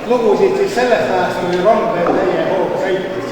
lugusid siis sellest ajast, kui rong veel täie hooga sõitis.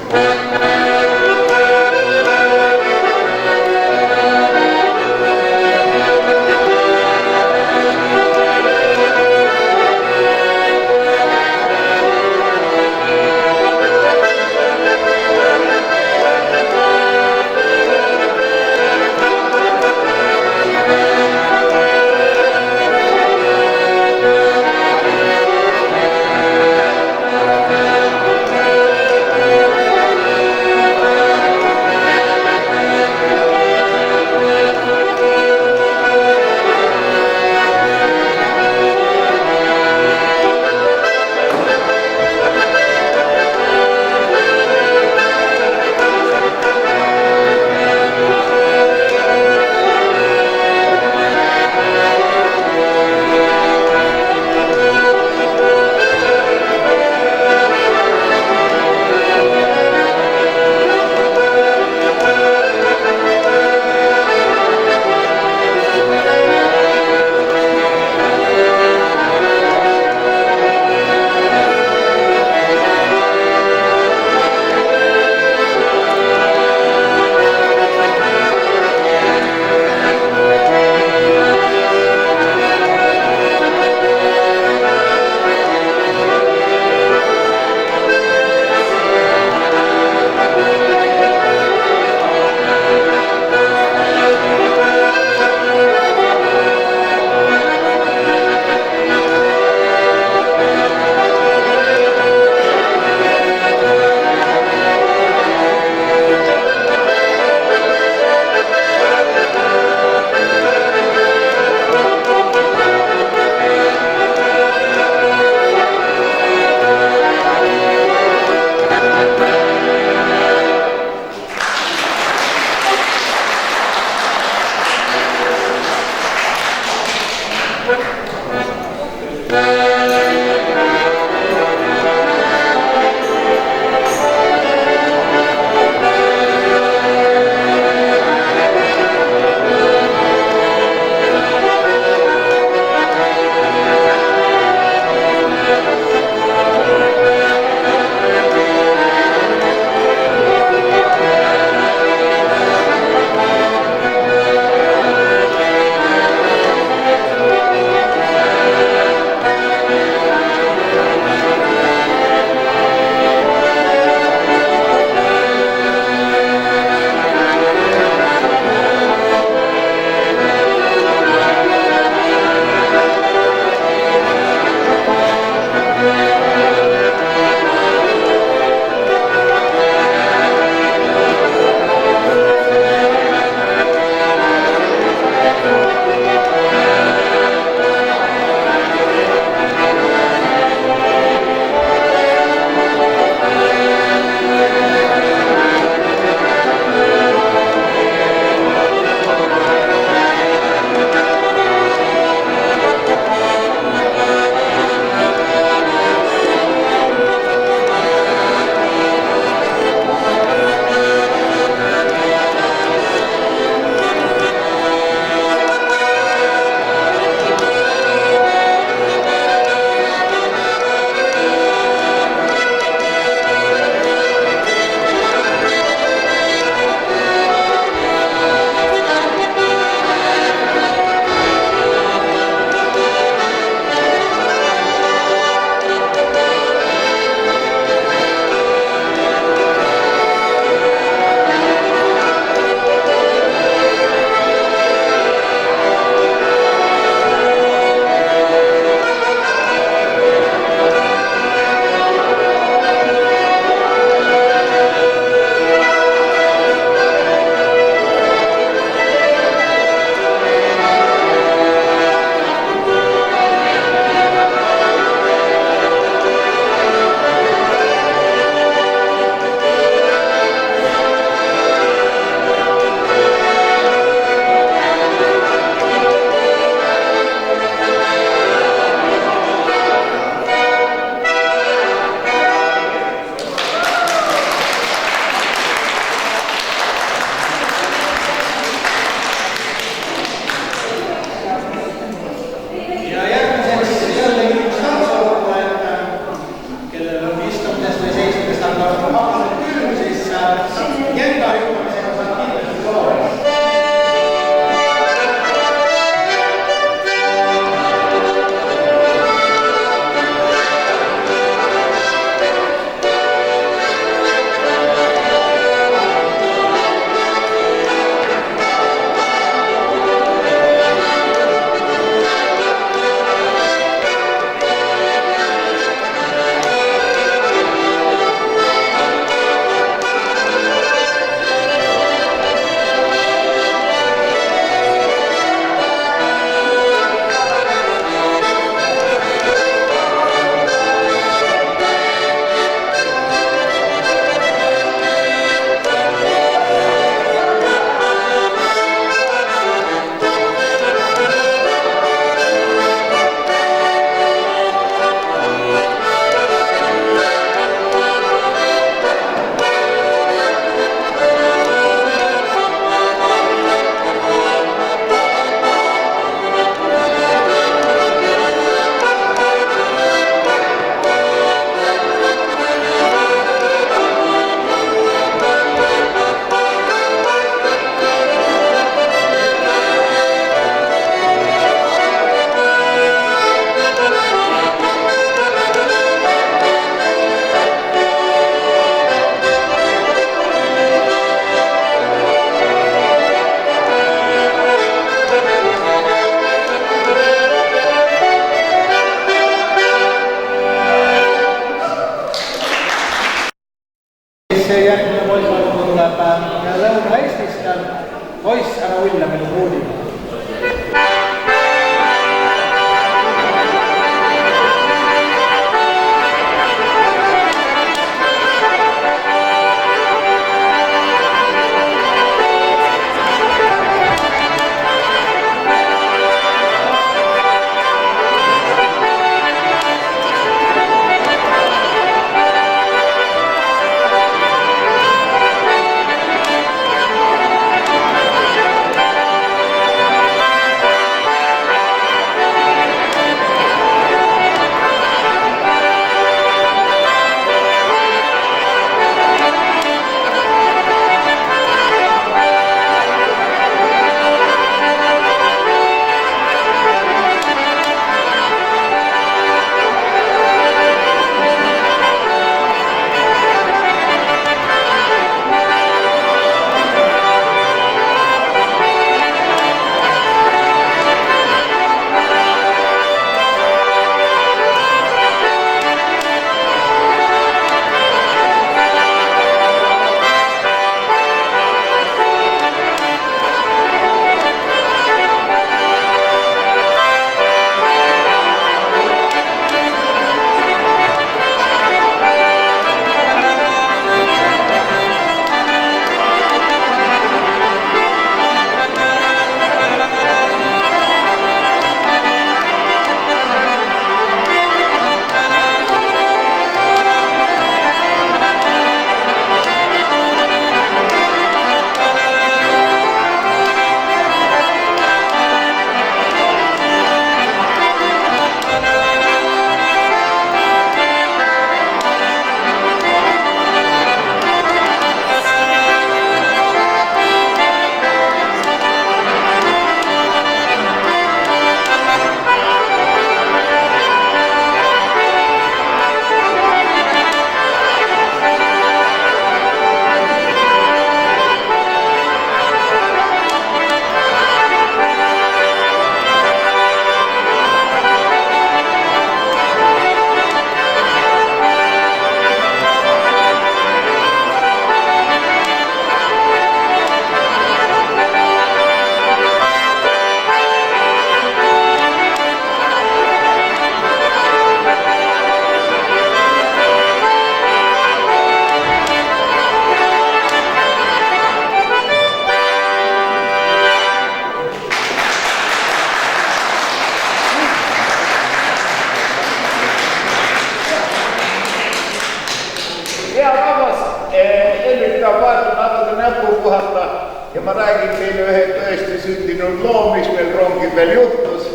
ja ma räägin teile ühe tõesti sündinud loo, mis meil rongil veel juhtus,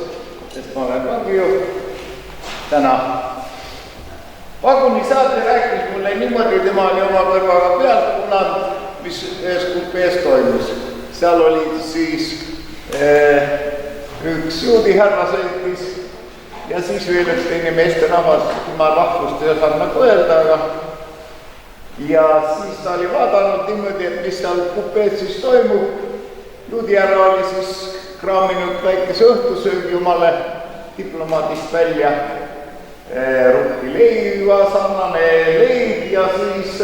sest ma olen rongijuht täna. Vagunisaatja rääkis mulle niimoodi, tema oli oma kõrvaga pealt punanud, mis ühes kupees toimus. Seal oli siis üks juudi härra sõitis ja siis veel üks teine meesterahvas, tema rahvust ei osanud nagu öelda, aga ja siis ta oli vaadanud niimoodi, et mis seal kupees siis toimub. Juudi härra oli siis kraaminud väikese õhtusöögi omale diplomaadist välja, rukki leiva, sarnane leib ja siis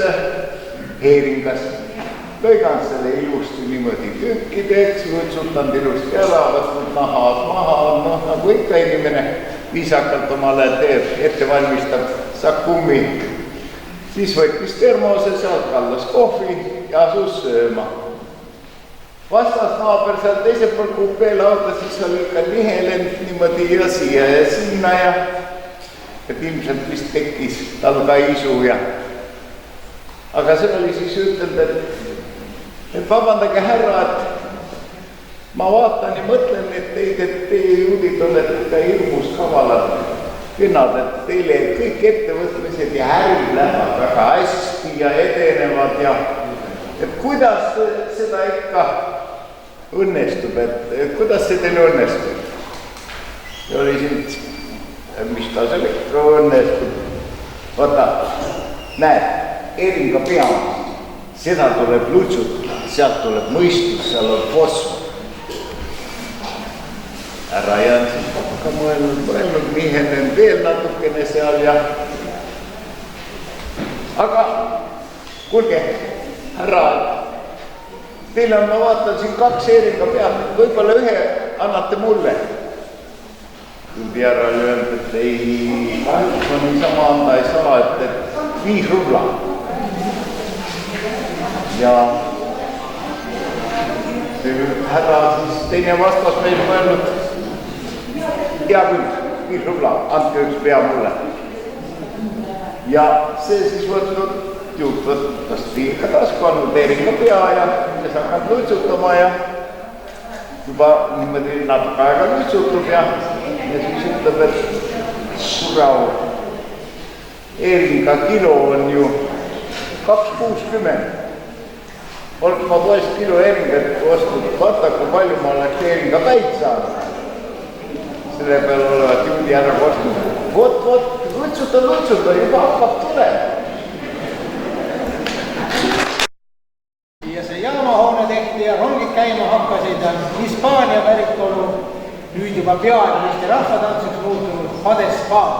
heeringas. Lõiganud selle ilusti niimoodi tükkideks, võtsutanud ilusti ära, võtnud nahad maha, noh nagu ikka inimene viisakalt omale teeb, ette valmistab sakummi. Siis võttis termose, sealt kallas kohvi ja asus sööma. Vastas naaber seal teisel pool kupee lauda, siis oli ikka nihelend niimoodi ja siia ja sinna ja et ilmselt vist tekkis tal ka isu ja aga see oli siis ütelnud, et vabandage härra, et ma vaatan ja mõtlen, et teie juudid olete ikka hirmus kavalad künnad, et teile kõik ettevõtmised ja ärid lähevad väga hästi ja edenevad ja et kuidas seda ikka õnnestub, et kuidas see teil õnnestub? Ja oli siin, mis ta seal ikka õnnestub? Vaata, näed, eringa peamist, seda tuleb lutsutada, sealt tuleb mõistus, seal on fosfor. Härra Jaan siis ka mõelnud, mihenen veel natukene seal ja aga kuulge, härra, teil on, ma vaatan siin 2 eringa pead, võib-olla ühe annate mulle. Juudi härra oli öelnud, et ei, kahjuks ma niisama anda ei saa, et 5 rubla. Ja härra siis teine vastas meil mõelnud, hea küll, 5 rubla, andke üks pea mulle. Ja see siis võtnud juutvõttas viika tasku, andnud eringa pea ja kes hakkab lutsutama ja juba niimoodi natuke aega lutsutub ja siis ütleb, et surau, eringa kilo on ju 2,60. Olgu ma poest kilo eringat ostnud, vaata, kui palju ma oleks eringa päid saanud. Selle peale olevat juudi härra kostnud. Vot, lutsuta, juba hakkab tulema. Ja see jaamahoone tehti ja rongid käima hakkasid Hispaania päritolu, nüüd juba peaaegu Eesti rahvatantsuks muutunud Padespaad.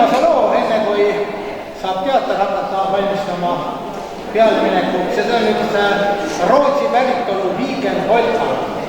viimase loo, enne kui saab teater hakata valmistama pealeminekuks ja see on üks Rootsi päritolu Viiken polka.